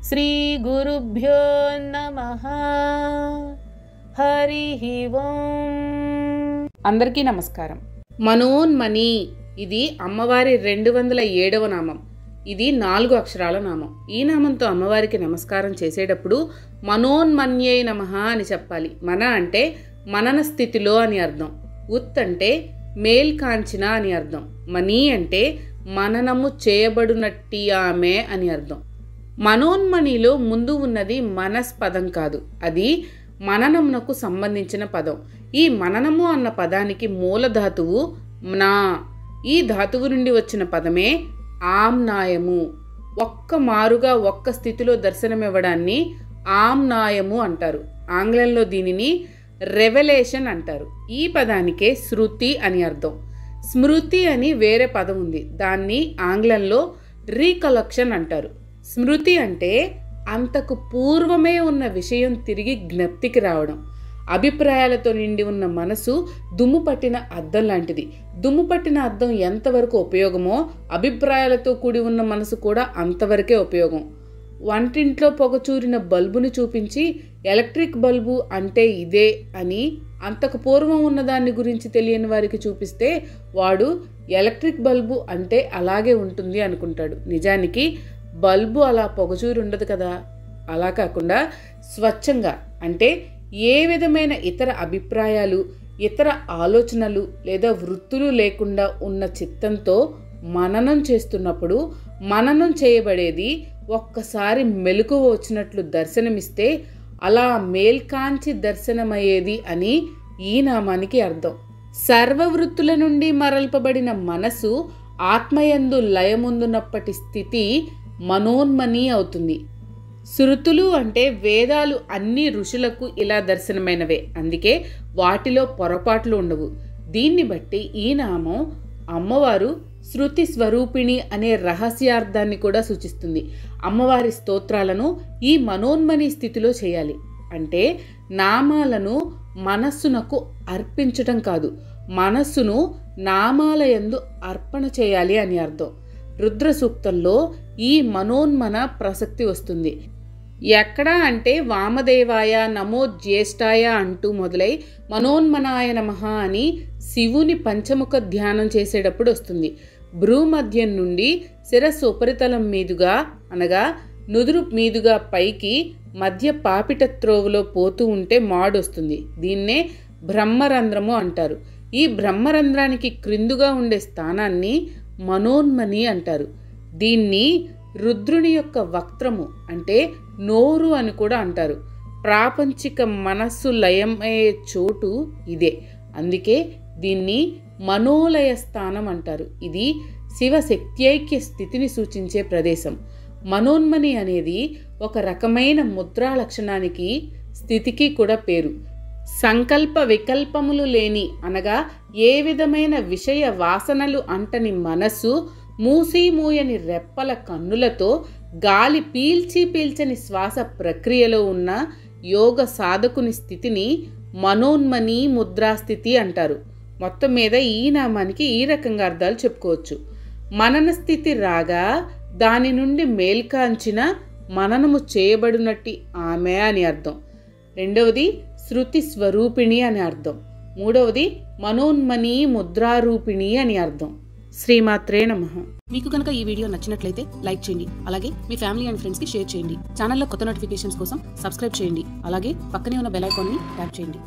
శ్రీ గురుభ్యో నమః. హరి ఓం. అందరికీ నమస్కారం. మనోన్మణి ఇది అమ్మవారి 207వ నామం. ఇది 4 అక్షరాల నామం. ఈ నామంతో అమ్మవారికి నమస్కారం చేసేటప్పుడు మనోన్మన్యై నమః అని చెప్పాలి. మన అంటే మనన స్థితిలో అని అర్థం. ఉత్ అంటే మేల్కాంచిన అని అర్థం. మణి అంటే మననము చేయబడునట్టి ఆమె అని అర్థం. మనోన్మణిలో ముందు ఉన్నది మనస్ పదం కాదు, అది మననమునకు సంబంధించిన పదం. ఈ మననము అన్న పదానికి మూలధాతువు నా. ఈ ధాతువు నుండి వచ్చిన పదమే ఆమ్నాయము. ఒక్క మారుగా ఒక్క స్థితిలో దర్శనమివ్వడాన్ని ఆమ్నాయము అంటారు. ఆంగ్లంలో దీనిని రెవల్యూషన్ అంటారు. ఈ పదానికే శృతి అని అర్థం. స్మృతి అని వేరే పదం ఉంది, దాన్ని ఆంగ్లంలో రీకలెక్షన్ అంటారు. స్మృతి అంటే అంతకు పూర్వమే ఉన్న విషయం తిరిగి జ్ఞప్తికి రావడం. అభిప్రాయాలతో నిండి ఉన్న మనసు దుమ్ము పట్టిన అద్దం లాంటిది. దుమ్ము పట్టిన అద్దం ఎంతవరకు ఉపయోగమో అభిప్రాయాలతో కూడి ఉన్న మనసు కూడా అంతవరకే ఉపయోగం. వంటింట్లో పొగచూరిన బల్బుని చూపించి ఎలక్ట్రిక్ బల్బు అంటే ఇదే అని అంతకు పూర్వం ఉన్న దాన్ని గురించి తెలియని వారికి చూపిస్తే వాడు ఎలక్ట్రిక్ బల్బు అంటే అలాగే ఉంటుంది అనుకుంటాడు. నిజానికి బల్బు అలా పొగచూరి ఉండదు కదా. అలా కాకుండా స్వచ్ఛంగా, అంటే ఏ విధమైన ఇతర అభిప్రాయాలు, ఇతర ఆలోచనలు లేదా వృత్తులు లేకుండా ఉన్న చిత్తంతో మననం చేస్తున్నప్పుడు మననం చేయబడేది ఒక్కసారి మెలకువ వచ్చినట్లు దర్శనమిస్తే అలా మేల్కాంచి దర్శనమయ్యేది అని ఈ నామానికి అర్థం. సర్వవృత్తుల నుండి మరల్పబడిన మనసు ఆత్మయందు లయముందునప్పటి స్థితి మనోన్మణి అవుతుంది. శృతులు అంటే వేదాలు అన్ని ఋషులకు ఇలా దర్శనమైనవే, అందుకే వాటిలో పొరపాట్లు ఉండవు. దీన్ని బట్టి ఈ నామం అమ్మవారు శృతి స్వరూపిణి అనే రహస్యార్థాన్ని కూడా సూచిస్తుంది. అమ్మవారి స్తోత్రాలను ఈ మనోన్మణి స్థితిలో చేయాలి. అంటే నామాలను మనస్సునకు అర్పించటం కాదు, మనస్సును నామాలయందు అర్పణ చేయాలి అని అర్థం. రుద్ర సూక్తంలో ఈ మనోన్మన ప్రసక్తి వస్తుంది. ఎక్కడ అంటే వామదేవాయ నమో జ్యేష్ఠాయ అంటూ మొదలై మనోన్మనాయ నమః అని శివుని పంచముఖ ధ్యానం చేసేటప్పుడు వస్తుంది. భ్రూమధ్యం నుండి శిరస్సు ఉపరితలం మీదుగా అనగా నుదురు మీదుగా పైకి మధ్య పాపిట త్రోవలో పోతూ ఉంటే మాడొస్తుంది. దీన్నే బ్రహ్మరంధ్రము అంటారు. ఈ బ్రహ్మరంధ్రానికి క్రిందుగా ఉండే స్థానాన్ని మనోన్మణి అంటారు. దీన్ని రుద్రుని యొక్క వక్త్రము అంటే నోరు అని కూడా అంటారు. ప్రాపంచిక మనస్సు లయమయ్యే చోటు ఇదే, అందుకే దీన్ని మనోలయ స్థానం అంటారు. ఇది శివశక్త్యైక్య స్థితిని సూచించే ప్రదేశం. మనోన్మణి అనేది ఒక రకమైన ముద్రా లక్షణానికి స్థితికి కూడా పేరు. సంకల్ప వికల్పములు లేని అనగా ఏ విధమైన విషయ వాసనలు అంటని మనస్సు మూసి మూయని రెప్పల కన్నులతో గాలి పీల్చి పీల్చని శ్వాస ప్రక్రియలో ఉన్న యోగ సాధకుని స్థితిని మనోన్మణి ముద్రాస్థితి అంటారు. మొత్తం మీద ఈ నామానికి ఈ రకంగా అర్థాలు చెప్పుకోవచ్చు. మనన స్థితి రాగా దాని నుండి మేల్కాంచిన మననము చేయబడినట్టి ఆమె అని అర్థం. రెండవది శృతి స్వరూపిణి అని అర్థం. మూడవది మనోన్మణి ముద్రారూపిణి అని అర్థం. శ్రీమాత్రే నమః. మీకు కనుక ఈ వీడియో నచ్చినట్లయితే లైక్ చేయండి. అలాగే మీ ఫ్యామిలీ అండ్ ఫ్రెండ్స్కి షేర్ చేయండి. ఛానల్లో కొత్త నోటిఫికేషన్స్ కోసం సబ్స్క్రైబ్ చేయండి. అలాగే పక్కనే ఉన్న బెల్ ఐకాన్ని ట్యాప్ చేయండి.